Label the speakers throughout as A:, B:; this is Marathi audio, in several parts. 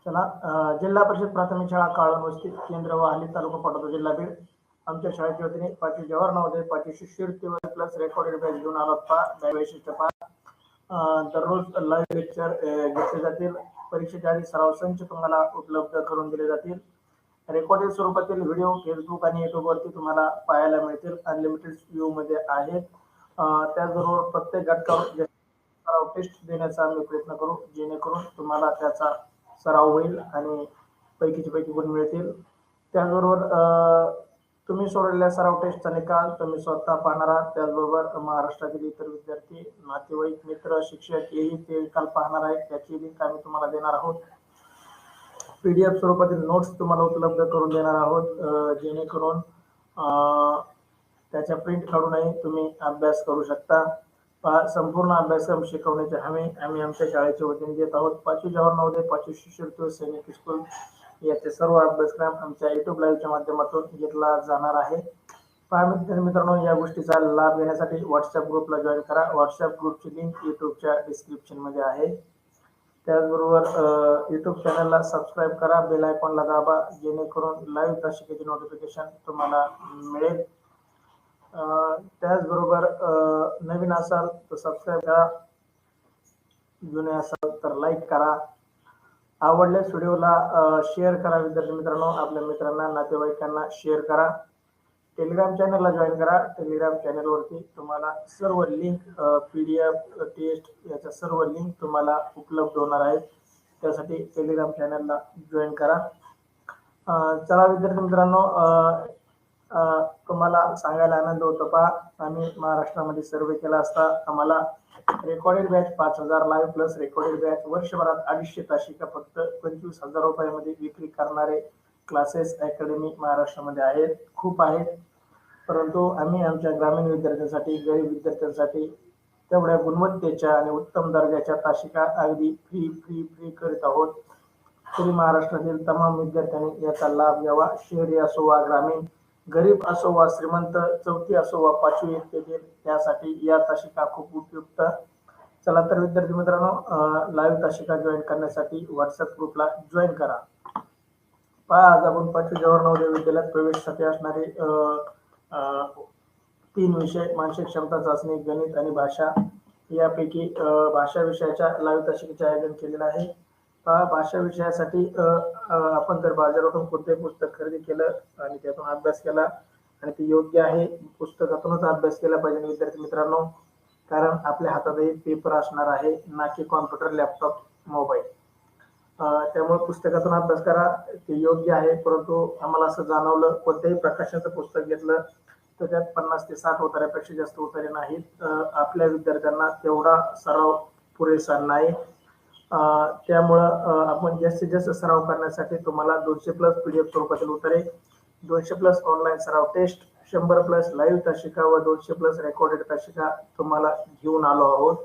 A: चला जिल्हा परिषद प्राथमिक शाळा काळवस्ती केंद्र व हल्ली तालुका पाटोदा जिल्हा बीड आमच्या शाळेच्या वतीने 5वी जवाहर नवोदय 5वी शिष्यवृत्ती प्लस रेकॉर्डेड बॅच घेऊन आलो वैशिष्ट्य दररोज लाईव्ह लेक्चर घेतले जातील। परीक्षेच्या आधी सराव संच तुम्हाला उपलब्ध करून दिले जातील। रेकॉर्डेड स्वरूपातील व्हिडिओ फेसबुक आणि युट्यूब वरती तुम्हाला पाहायला मिळतील। अनलिमिटेड व्ह्यू मध्ये आहेत। त्याचबरोबर प्रत्येक घटकावर सराव टेस्ट देण्याचा आम्ही प्रयत्न करू जेणेकरून तुम्हाला त्याचा सराव होईल आणि पैकीचे पैकी गुण मिळतील। त्याचबरोबर तुम्ही सोडलेल्या सराव टेस्टचा निकाल तुम्ही स्वतः पाहणार आहात। त्याचबरोबर महाराष्ट्रातील इतर विद्यार्थी नातेवाईक मित्र शिक्षक हेही ते निकाल पाहणार आहेत। त्याची लिंक आम्ही तुम्हाला देणार आहोत। PDF स्वरूपातील नोट्स तुम्हाला उपलब्ध करून देणार आहोत जेणेकरून त्याच्या प्रिंट काढूनही तुम्ही अभ्यास करू शकता। संपूर्ण अभ्यासक्रम शिकवण्याची हमी आम्ही आमच्या शाळेच्या वतीने देत आहोत। 5वी जवाहर नवोदय 5वी शिष्यवृत्ती सैनिक स्कूल याचे सर्व अभ्यासक्रम आमच्या YouTube लाईव्हच्या माध्यमातून घेतला जाणार आहे। मित्रांनो, या गोष्टीचा लाभ घेण्यासाठी व्हॉट्सअप ग्रुपला जॉईन करा। व्हॉट्सअप ग्रुपची लिंक YouTubeच्या डिस्क्रिप्शन मध्ये आहे। त्याचबरोबर YouTube चॅनलला सबस्क्राईब करा, बेल आयकॉनला दाबा जेणेकरून लाईव्ह तासिकेचे नोटिफिकेशन तुम्हाला मिळेल। त्याचबरोबर नवीन असाल तर सबस्क्राईब करा, जुने असाल तर लाईक करा, आवडल्यास व्हिडिओला शेअर करा। विद्यार्थी मित्रांनो, आपल्या मित्रांना नातेवाईकांना शेअर करा। टेलिग्राम चॅनलला जॉईन करा। टेलिग्राम चॅनलवरती तुम्हाला सर्व लिंक PDF टेस्ट याच्या सर्व लिंक तुम्हाला उपलब्ध होणार आहेत। त्यासाठी टेलिग्राम चॅनलला जॉईन करा। चला विद्यार्थी मित्रांनो, तुम्हाला सांगायला आनंद होतो पहा, आम्ही महाराष्ट्रामध्ये सर्वे केला असता आम्हाला recorded batch 5000 live plus recorded batch वर्षभरात 250 तासिका फक्त 25,000 रुपयामध्ये विक्री करणारे क्लासेस अकॅडमी महाराष्ट्रामध्ये आहेत। खूप आहेत, परंतु आम्ही आमच्या ग्रामीण विद्यार्थ्यांसाठी गरीब विद्यार्थ्यांसाठी तेवढ्या गुणवत्तेच्या आणि उत्तम दर्जाच्या तासिका अगदी फ्री करीत आहोत। तरी महाराष्ट्रातील तमाम विद्यार्थ्यांनी याचा लाभ घ्यावा। शहरी असो वा ग्रामीण, गरीब असो वा श्रीमंत, चौथी असो वा 5वी इत्यादी त्यासाठी या तासिका खूप उपयुक्त। चला तर विद्यार्थी मित्रांनो, लाईव्ह तासिका जॉईन करण्यासाठी व्हॉट्सअप ग्रुपला जॉईन करा। पहा, आज आपण 5वी जवाहर नवोदय विद्यालयात प्रवेशासाठी असणारे 3 विषय मानसिक क्षमता चाचणी, गणित आणि भाषा यापैकी भाषा विषयाच्या लाईव्ह तासिकेचे आयोजन केलेले आहे। भाषा विषयासाठी आपण जर बाजारातून कोणतेही पुस्तक खरेदी केलं आणि त्यातून अभ्यास केला आणि ते योग्य आहे, पुस्तकातूनच अभ्यास केला पाहिजे विद्यार्थी मित्रांनो, कारण आपल्या हातातही पेपर असणार आहे ना की कॉम्प्युटर, लॅपटॉप, मोबाईल। त्यामुळे पुस्तकातून अभ्यास करा, ते योग्य आहे। परंतु आम्हाला असं जाणवलं कोणत्याही प्रकाशनाचं पुस्तक घेतलं तर त्यात 50 ते 60 उतार्यापेक्षा जास्त उतारे नाहीत। आपल्या विद्यार्थ्यांना तेवढा सराव पुरेसा नाही। त्यामुळं आपण जास्तीत जास्त सराव करण्यासाठी तुम्हाला 200+ PDF स्वरूपातील उत्तरे, 200+ ऑनलाईन सराव टेस्ट, 100+ लाईव्ह तासिका व 200+ रेकॉर्डेड तासिका तुम्हाला घेऊन आलो आहोत।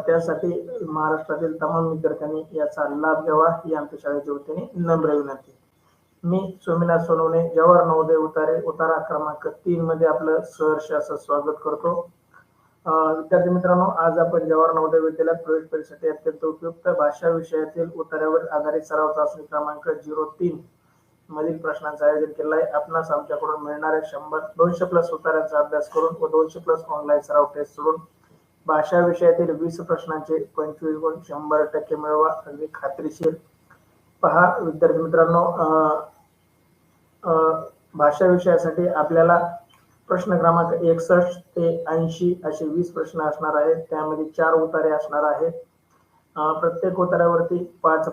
A: त्यासाठी महाराष्ट्रातील तमाम विद्यार्थ्यांनी याचा लाभ घ्यावा ही आमच्या शाळेच्या वतीने नम्र विनंती। मी सोमीनाथ सोनवणे, जवाहर नवोदय उतारा क्रमांक 3 मध्ये आपलं सहर्ष असं स्वागत करतो। विद्यार्थी मित्रांनो, आज आपण जवाहर नवोदय विद्यालयात प्रवेश परीक्षेसाठी अत्यंत उपयुक्त भाषा विषयातील उत्तरावर आधारित सराव चाचणी क्रमांक 03 मधील प्रश्नांचं आयोजन केलं आहे। आपणास आमच्याकडून मिळणाऱ्या 200+ उत्तरांचा अभ्यास करून व 200+ ऑनलाईन सराव टेस्ट सोडून भाषा विषयातील 20 प्रश्नांचे 25 गुण 100% मिळवा, अगदी खात्रीशीर। पहा विद्यार्थी मित्रांनो, भाषा विषयासाठी आपल्याला प्रश्न क्रमांक 61 ते 80 असे 20 प्रश्न असणार आहेत। त्यामध्ये 4 उत्तरे असणार आहेत। प्रत्येक उत्तरावरती 5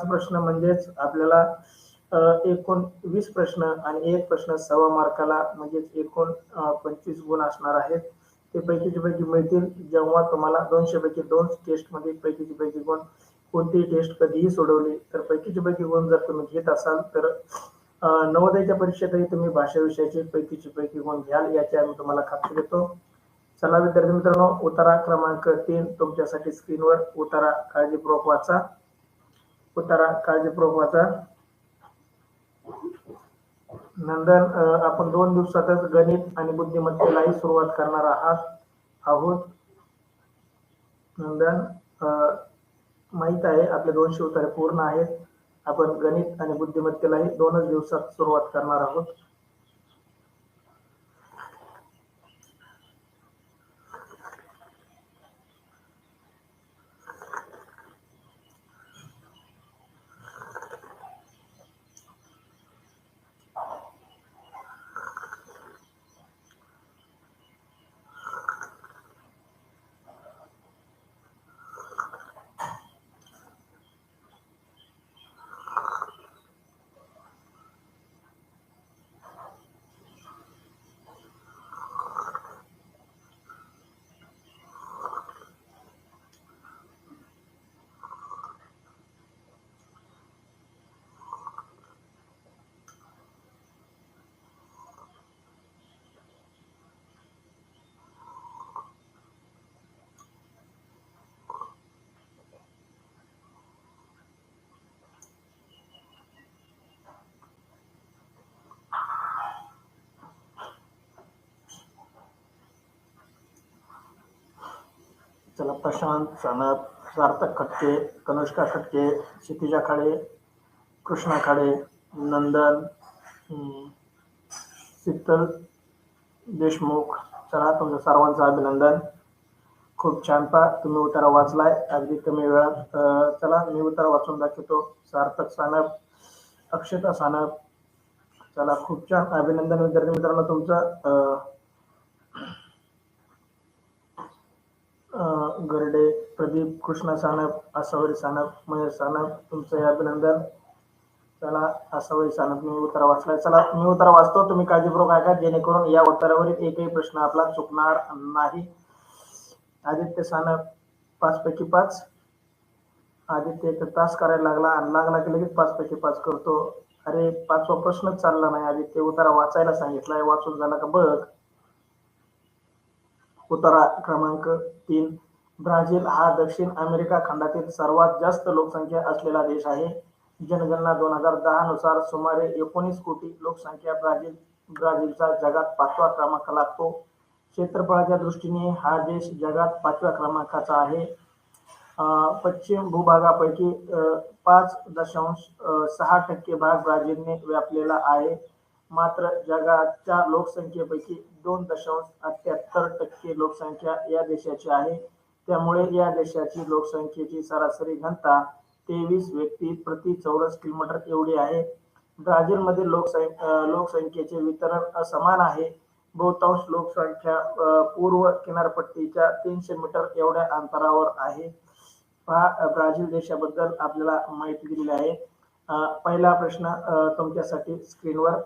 A: प्रश्न म्हणजेच आपल्याला एकूण 20 प्रश्न आणि 1 प्रश्न 1.25 मार्काला म्हणजेच एकूण 25 गुण असणार आहेत। ते पैकीचे पैकी मिळतील जेव्हा तुम्हाला 200 पैकी 2 टेस्ट मध्ये पैकीचे पैकी गुण, कोणतीही टेस्ट कधीही सोडवली तर पैकीचे पैकी गुण जर तुम्ही घेत असाल तर नवोदयच्या परीक्षेतही तुम्ही भाषा विषयाचे पैकीचे पैकी गुण घ्याल याची आम्ही तुम्हाला खात्री देतो। चला विद्यार्थी मित्रांनो, उतारा क्रमांक 3 तुमच्यासाठी स्क्रीनवर। उतारा काळजीपूर्वक वाचा। नंतर आपण 2 दिवसातच गणित आणि बुद्धिमत्तेलाही सुरुवात करणार आहोत। नंतर माहित आहे आपले 200 उत्तरे पूर्ण आहेत. आपण गणित आणि बुद्धिमत्तेलाही 2च दिवसात सुरुवात करणार आहोत. चला, प्रशांत सानप, सार्थक खटके, कनुष्का खटके, क्षितिजा खाडे, कृष्णा खाडे, नंदन, शीतल देशमुख. चला, तुमच्या सर्वांचं अभिनंदन. खूप छान. तुम्ही उतारा वाचलाय अगदी कमी वेळात. चला, मी उतारा वाचून दाखवतो. सार्थक सानप, अक्षता सानप. चला, खूप छान. अभिनंदन विद्यार्थी मित्रांनो तुमचं. गरडे प्रदीप, कृष्णा सानप, आसावरी सानप, महेश सानप, तुमचं हे अभिनंदन. चला, आसावरी सानप मी उत्तर वाचलाय. चला, मी उत्तर वाचतो, तुम्ही काळजीपूर्वक ऐका जेणेकरून या उत्तरावरील एकही प्रश्न आपला चुकणार नाही. आदित्य सानप 5 पैकी 5. आदित्य एक तास करायला लागला की लगेच 5 पैकी 5 करतो. अरे, 5वा प्रश्नच चालला नाही. आदित्य उत्तर वाचायला सांगितलाय, वाचून झाला का बघ. उत्तरा क्रमांक 3. ब्राझील हा दक्षिण अमेरिका खंडातील सर्वात जास्त लोकसंख्या असलेला देश आहे. जनगणना 2010 नुसार सुमारे 19 कोटी लोकसंख्या ब्राझीलचा जगात 5वा क्रमांक लागतो. क्षेत्रफळाच्या दृष्टीने हा देश जगात 5व्या क्रमांकाचा आहे. पश्चिम भूभागापैकी 5.6% भाग ब्राझीलने व्यापलेला आहे. मात्र जगाच्या लोकसंख्येपैकी 2.78% लोकसंख्या या देशाची आहे. त्यामुळे या देशाची लोकसंख्येची सरासरी घनता 23 व्यक्ती प्रति चौरस किलोमीटर एवढी आहे. ब्राझीलमधील लोकसंख्येचे वितरण असमान आहे. बहुतांश लोकसंख्या पूर्व किनारपट्टीच्या 300 मीटर एवढ्या अंतरावर आहे. ब्राझील देशाबद्दल आपल्याला माहिती दिलेली आहे. पहिला प्रश्न तुमच्यासाठी स्क्रीनवर.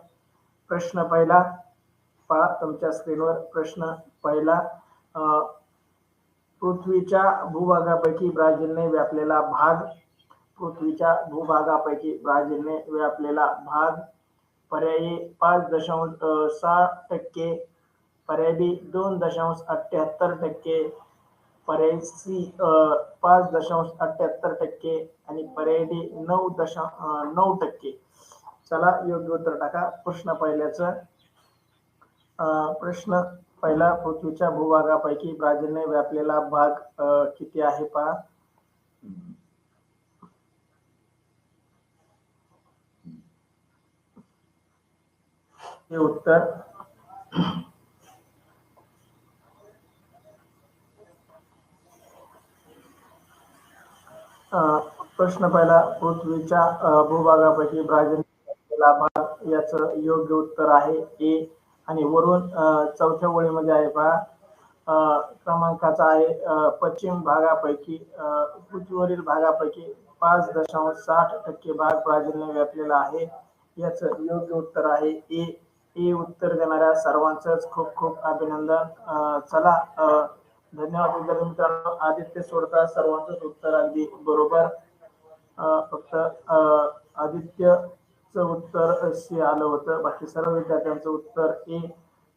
A: प्रश्न पहिला पहा तुमच्या स्क्रीनवर. प्रश्न पहिला, पृथ्वीच्या भूभागापैकी ब्राझीलने व्यापलेला भाग. पृथ्वीच्या भूभागापैकी ब्राझीलने व्यापलेला भाग. पर्यायी 5.6%, पर्याय बी 2.78%, पर्याय सी 5.78% आणि पर्याय डी 9%. चला, योग्य उत्तर टाका. प्रश्न पहिल्याचं. प्रश्न पहिला, पृथ्वीच्या भूभागापैकी ब्राझीलने व्यापलेला भाग किती आहे पहा. हे उत्तर प्रश्न पहिला, पृथ्वीच्या भूभागापैकी ब्राझीलने व्यापलेला भाग, याचं योग्य उत्तर आहे ए. आणि वरून चौथ्या ओळीमध्ये आहे पहा, क्रमांकाचा आहे पश्चिम भागापैकी पृथ्वीवरील भागापैकी 5.60% भाग ब्राझीलने व्यापलेला आहे. याचं योग्य उत्तर आहे ए. ए उत्तर देणाऱ्या सर्वांचंच खूप खूप अभिनंदन. चला, धन्यवाद विद्यार्थी मित्रांनो. आदित्य सोडता सर्वांचंच उत्तर अगदी बरोबर. फक्त आदित्यचं उत्तर सी आलं होतं. बाकी सर्व विद्यार्थ्यांचं उत्तर ए.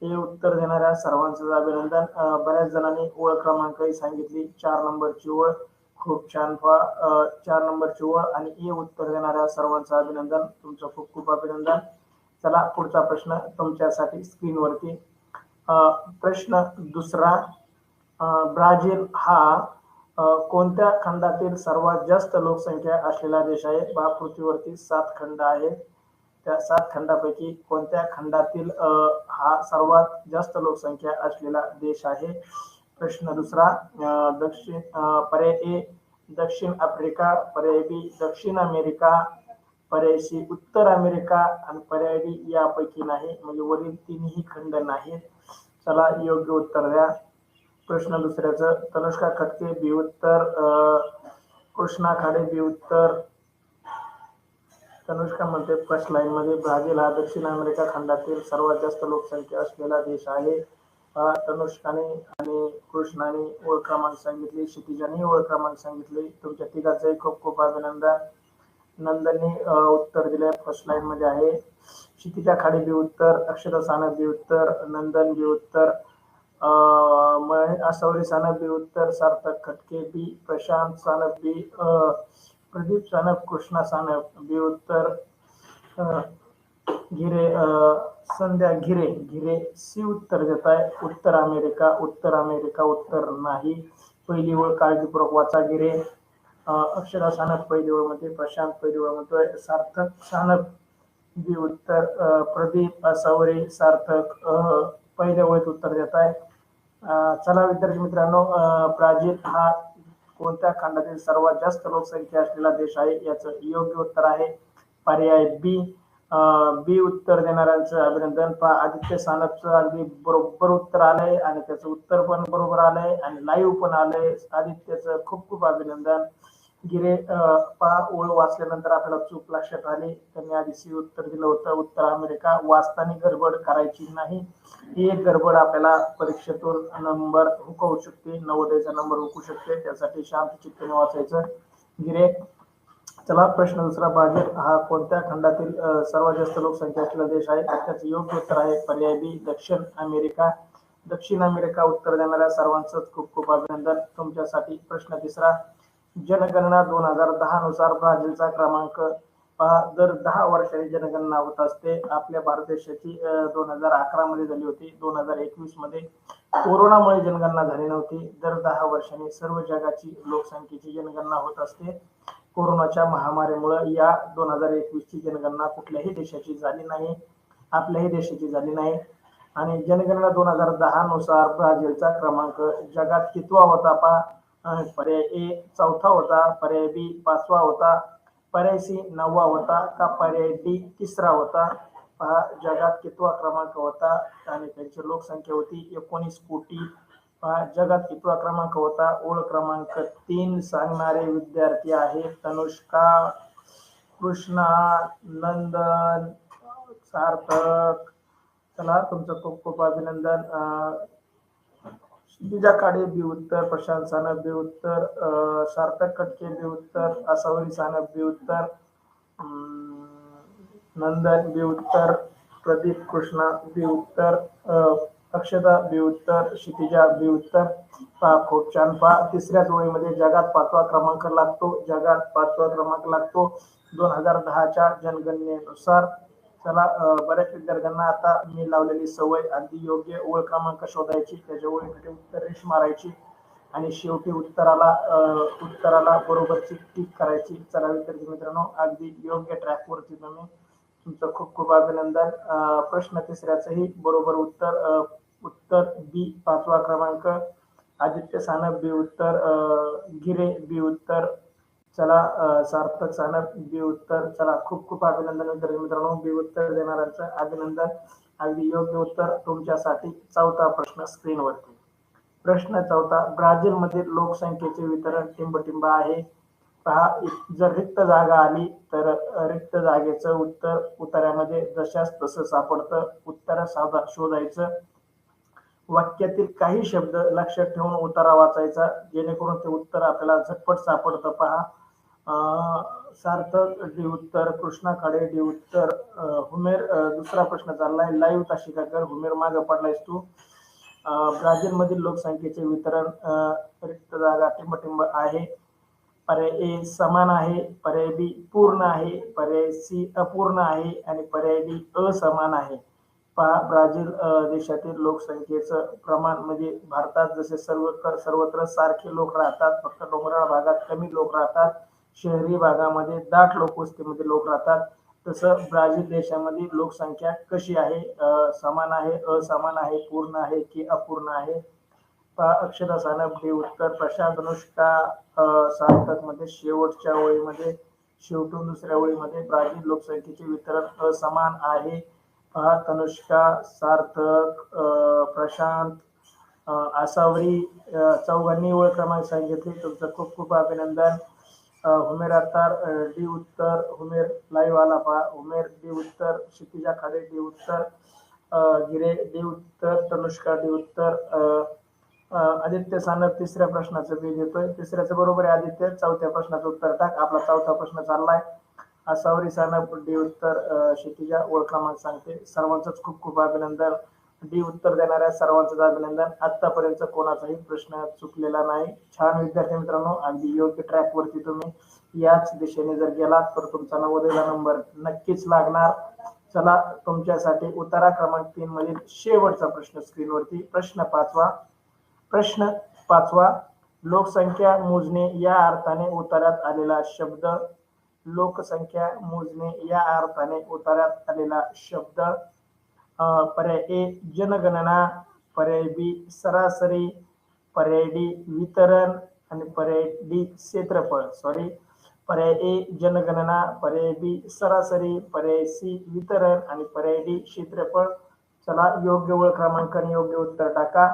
A: ए उत्तर देणाऱ्या सर्वांचं अभिनंदन. बऱ्याच जणांनी ओळ क्रमांकही सांगितली. 4 नंबरची ओळ खूप छान. 4 नंबरची ओळ आणि ए उत्तर देणाऱ्या सर्वांचं अभिनंदन. तुमचं खूप खूप अभिनंदन. चला, पुढचा प्रश्न तुमच्यासाठी स्क्रीनवरती. प्रश्न दुसरा, ब्राझील हा कोणत्या खंडातील सर्वात जास्त लोकसंख्या असलेला देश आहे? पृथ्वीवरती 7 खंड आहेत. त्या 7 खंडापैकी कोणत्या खंडातील हा सर्वात जास्त लोकसंख्या असलेला देश आहे? प्रश्न दुसरा, पर्याय ए दक्षिण आफ्रिका, पर्याय बी दक्षिण अमेरिका, पर्याय सी उत्तर अमेरिका आणि पर्याय डी यापैकी नाही, म्हणजे वरील तिन्ही खंड नाहीत. चला योग्य उत्तर द्या. प्रश्न दुसऱ्याचं, तनुष्का खटके बी उत्तर, कृष्णा खाडे बी उत्तर. तनुष्का म्हणते फर्स्ट लाईन मध्ये ब्राझील हा दक्षिण अमेरिका खंडातील सर्वात जास्त लोकसंख्या असलेला देश आहे. तनुष्काने आणि कृष्णाने ओळ क्रमांक सांगितली, क्षितिजाने ओळ क्रमांक सांगितले. तुमच्या तिघांचंही खूप खूप अभिनंदन. नंदनने उत्तर दिले फर्स्ट लाईन मध्ये आहे. क्षितिजा खाडे बी उत्तर, अक्षता सानप बी उत्तर, नंदन बी उत्तर, असवरी सानप बी उत्तर, सार्थक खटके बी, प्रशांत सानप बी, प्रदीप सानप, कृष्णा सानप बी उत्तर, घिरे संध्या घिरे सी उत्तर देत आहे. उत्तर अमेरिका उत्तर नाही. पहिली ओळ काळजीपूर्वक वाचा घिरे. अक्षरा सानप पहिली ओळ मध्ये, प्रशांत पहिली ओळ म्हणतोय, सार्थक सानप बी उत्तर, प्रदीप असवरे सार्थक पहिल्या ओळीत उत्तर देत आहे. चला विद्यार्थी मित्रांनो, ब्राझील हा कोणत्या खंडातील सर्वात जास्त लोकसंख्या असलेला देश आहे? याचं योग्य उत्तर आहे पर्याय बी. बी उत्तर देणाऱ्यांचं अभिनंदन. आदित्य सानपचं अगदी बरोबर उत्तर आलंय आणि त्याचं उत्तर पण बरोबर आलंय आणि लाईव्ह पण आलंय. आदित्यचं खूप खूप अभिनंदन. गिरे ओळ वाचल्यानंतर आपल्याला चूक लक्षात आली. त्यांनी आधी सी उत्तर दिलं होतं, उत्तर अमेरिका. वाचताना गडबड करायची नाही. ही एक गडबड आपल्याला परीक्षेतून नंबर हुकवू शकते, नवोदयचा नंबर हुकू शकते. त्यासाठी शांत चित्ताने वाचायचं. गिरे. चला प्रश्न दुसरा, ब्राझील हा कोणत्या खंडातील सर्वात जास्त लोकसंख्या असलेला देश आहे? त्याचं योग्य उत्तर आहे पर्याय बी दक्षिण अमेरिका. दक्षिण अमेरिका उत्तर देणाऱ्या सर्वांचं खूप खूप अभिनंदन. तुमच्यासाठी प्रश्न तिसरा, जनगणना 2010 नुसार ब्राझीलचा क्रमांक दर 10 वर्षांनी जनगणना होत असते. आपल्या भारत देशाची 2011 मध्ये झाली होती. 2021 मध्ये कोरोनामुळे जनगणना झाली नव्हती. दर 10 वर्षांनी सर्व जगाची लोकसंख्येची जनगणना होत असते. कोरोनाच्या महामारीमुळे या 2021 ची जनगणना कुठल्याही देशाची झाली नाही, आपल्याही देशाची झाली नाही. आणि जनगणना 2010 नुसार ब्राझीलचा क्रमांक जगात कितवा होता? पर्याय ए 4था होता, पर्याय बी 5वा होता, पर्याय सी 9वा होता का पर्याय डी 3रा होता? पहा जगात कितवा क्रमांक होता आणि त्यांची लोकसंख्या होती 19 कोटी. जगात कितवा क्रमांक होता? ओळ क्रमांक 3 सांगणारे विद्यार्थी आहेत तनुष्का, कृष्णा, नंदन, सार्थक. चला तुमचं खूप खूप अभिनंदन. क्षितिजा खाडे बी उत्तर, प्रशांत सानप बी उत्तर, सार्थक खटके बी उत्तर, असवरी सानप बी उत्तर, नंदन बी उत्तर, प्रदीप कृष्णा बी उत्तर, अक्षता बी उत्तर, क्षितिजा बी उत्तर. खूप छान. तिसऱ्याच ओळीमध्ये जगात 5वा क्रमांक लागतो. जगात 5वा क्रमांक लागतो 2010च्या जनगणनेनुसार. चला बऱ्याच विद्यार्थ्यांना आता मी लावलेली सवय अगदी योग्य ओळ क्रमांक शोधायची, त्याच्या ओळीसाठी उत्तर रेष मारायची आणि शेवटी उत्तराला बरोबरची टिक करायची. चला विद्यार्थी मित्रांनो, अगदी योग्य ट्रॅकवरती तुम्ही. तुमचं खूप खूप अभिनंदन. प्रश्न तिसऱ्याचंही बरोबर उत्तर बी 5वा क्रमांक. आदित्य सानप बी उत्तर, गिरे बी उत्तर. चला सार्थक सानप बी उत्तर. चला खूप खूप अभिनंदन विद्यार्थी मित्रांनो, बी उत्तर देणाऱ्यांचं अभिनंदन. अगदी योग्य उत्तर तुमच्यासाठी. 4था प्रश्न स्क्रीनवरती. प्रश्न 4, ब्राझील मधील लोकसंख्येचे वितरण टिंबटिंब आहे. पहा, जर रिक्त जागा आली तर रिक्त जागेचं उत्तर उत्तरामध्ये जशाच तसं सापडतं. उत्तर शोधायचं. वाक्यातील काही शब्द लक्षात ठेवून उत्तरा वाचायचा, जेणेकरून ते उत्तर आपल्याला झटपट सापडतं. पहा, सार्थक डी उत्तर, कृष्णा खाडे डी उत्तर, हुमेर. दुसरा प्रश्न चाललाय, लाईव्ह ताशिका कर, हुमेर मागे पडलायस तू. ब्राझील मधील लोकसंख्येचे वितरण रिक्त जागा टिंबटिंब आहे. पर्याय ए समान आहे, पर्याय बी पूर्ण आहे, पर्याय सी अपूर्ण आहे आणि पर्याय डी असमान आहे. पहा ब्राझील देशातील लोकसंख्येचं प्रमाण म्हणजे भारतात जसे सर्वत्र सारखे लोक राहतात, फक्त डोंगराळ भागात कमी लोक राहतात, शहरी भागामध्ये दाट लोकवस्तीमध्ये लोक राहतात, तसं ब्राझील देशामध्ये लोकसंख्या कशी आहे, समान आहे, असमान आहे, पूर्ण आहे की अपूर्ण आहे. पहा अक्षता सानप डी उत्तर, प्रशांत अनुष्का सार्थक मध्ये शेवटच्या ओळीमध्ये शेवटून दुसऱ्या ओळीमध्ये ब्राझील लोकसंख्येचे वितरण असमान आहे. पहा तनुष्का सार्थक प्रशांत आसावरी चौघांनी ओळख क्रमांक सांगितले. तुमचं खूप खूप अभिनंदन. उमेर अत्तार डी उत्तर, उमेर लाईव्ह आला पहा, उमेर डी उत्तर, क्षितिजा खाडे डी उत्तर, गिरे डी उत्तर, तनुष्का डी उत्तर, आदित्य सानप तिसऱ्या प्रश्नाचं बी देतोय, तिसऱ्याचं बरोबर आहे आदित्य, चौथ्या प्रश्नाचं उत्तर टाक. आपला चौथा प्रश्न चाललाय. आसावरी सानप डी उत्तर, क्षितिजा ओळख क्रमांक सांगते. सर्वांचंच खूप खूप अभिनंदन. डी उत्तर देणाऱ्या सर्वांचंच अभिनंदन. आतापर्यंत कोणाचाही प्रश्न चुकलेला नाही. छान विद्यार्थी मित्रांनो, अगदी योग्य ट्रॅक वरती तुम्ही याच दिशेने जर गेलात तर तुमचा नवोदयला नंबर नक्कीच लागणार. चला तुमच्यासाठी उतारा क्रमांक 3 मधील शेवटचा प्रश्न स्क्रीनवरती. प्रश्न पाचवा, लोकसंख्या मोजणे या अर्थाने उतार्यात आलेला शब्द. लोकसंख्या मोजणे या अर्थाने उतार्यात आलेला शब्द. पर्याय ए जनगणना, पर्याय बी सरासरी, पर्याय डी वितरण आणि पर्याय डी क्षेत्रफळ. पर्याय ए जनगणना, पर्याय बी सरासरी, पर्याय सी वितरण आणि पर्याय डी क्षेत्रफळ. चला योग्य ओळख क्रमांक आणि योग्य उत्तर टाका.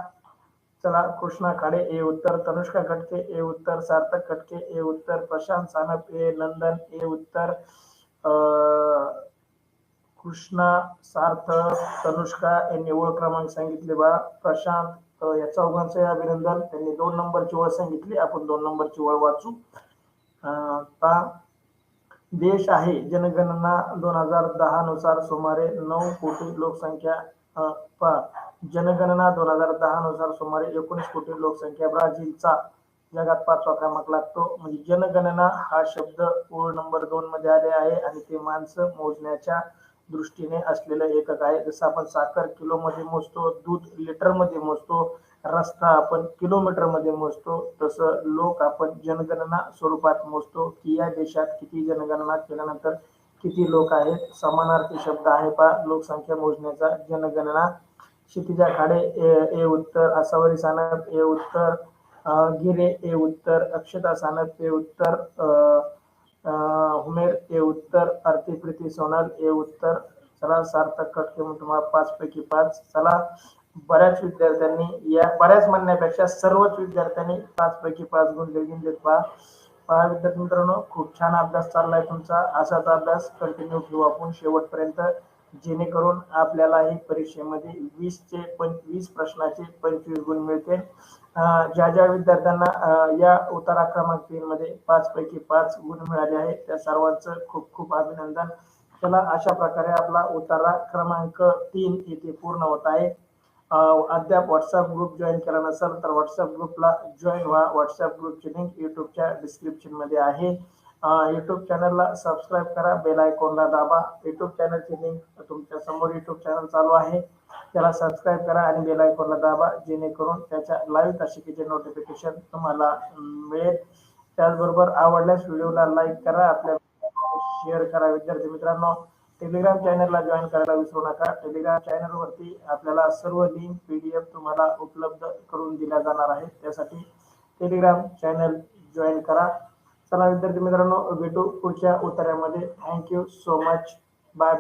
A: चला कृष्णा खाडे ए उत्तर, तनुष्का खटके ए उत्तर, सार्थक खटके ए उत्तर, प्रशांत सानप ए नंदन ए उत्तर, कृष्णा सार्थक तनुष्का यांनी ओळख क्रमांक सांगितले बा. प्रशांत या चौघांचे अभिनंदन, त्यांनी 2 नंबरची ओळ सांगितली. आपण 2 नंबरची ओळ वाचू. देश आहे जनगणना 2010 नुसार सुमारे 9 कोटी लोकसंख्या. जनगणना 2010 नुसार सुमारे 19 कोटी लोकसंख्या. ब्राझीलचा जगात 5वा क्रमांक लागतो. म्हणजे जनगणना हा शब्द ओळ नंबर 2 मध्ये आले आहे आणि ते माणसं मोजण्याच्या दृष्टीने असलेलं एकक आहे. जसं आपण साखर किलो मध्ये मोजतो, दूध लिटर मध्ये मोजतो, रस्ता आपण किलोमीटर मध्ये मोजतो, तसं लोक आपण जनगणना स्वरूपात मोजतो की या देशात किती जनगणना केल्यानंतर किती लोक आहेत. समानार्थी शब्द आहे पा लोकसंख्या मोजण्याचा जनगणना. क्षितिजा खाडे ए उत्तर, आसावरी सानप ए उत्तर, गिरे ए उत्तर, अक्षता सानप ए उत्तर, उमेर ए उत्तर, आरती प्रीती सोनल ए उत्तर. चला सार्थक खटके म्हणून तुम्हाला 5 पैकी 5. चला बऱ्याच विद्यार्थ्यांनी या बऱ्याच म्हणण्यापेक्षा सर्वच विद्यार्थ्यांनी 5 पैकी 5 गुण घेतले. पहा विद्यार्थी मित्रांनो, खूप छान अभ्यास चाललाय तुमचा. असाच अभ्यास कंटिन्यू ठेवू आपण शेवटपर्यंत, जेणेकरून आपल्यालाही परीक्षेमध्ये 20 प्रश्नाचे 25 गुण मिळतील. ज्या ज्या विद्यार्थ्यांना या उतारा क्रमांक 3 मध्ये 5 पैकी 5 गुण मिळाले आहेत त्या सर्वांचं खूप खूप अभिनंदन. चला अशा प्रकारे आपला उतारा क्रमांक 3 येथे पूर्ण होत आहे. अद्याप व्हॉट्सअप ग्रुप जॉईन केला नसेल तर व्हॉट्सअप ग्रुपला जॉईन व्हा. व्हॉट्सअप ग्रुपची लिंक युट्यूबच्या डिस्क्रिप्शन मध्ये आहे. युट्यूब चॅनलला सबस्क्राईब करा, बेल आयकॉनला दाबा. युट्यूब चॅनलची लिंक तुमच्या समोर युट्यूब चॅनल चालू आहे, त्याला सबस्क्राईब करा आणि बेल आयकॉनला दाबा, जेणेकरून त्याच्या लाईव्ह तासिकेचे नोटिफिकेशन तुम्हाला मिळेल. त्याचबरोबर आवडल्यास व्हिडिओला लाईक करा, आपल्या शेअर करा. विद्यार्थी मित्रांनो, टेलिग्राम चॅनलला जॉईन करायला विसरू नका. टेलिग्राम चॅनल वरती आपल्याला सर्व लिंक PDF तुम्हाला उपलब्ध करून दिल्या जाणार आहेत, त्यासाठी टेलिग्राम चॅनल जॉईन करा. चला विद्यार्थी मित्रांनो, भेटू पुढच्या उतार्यामध्ये. Thank you so much. Bye bye.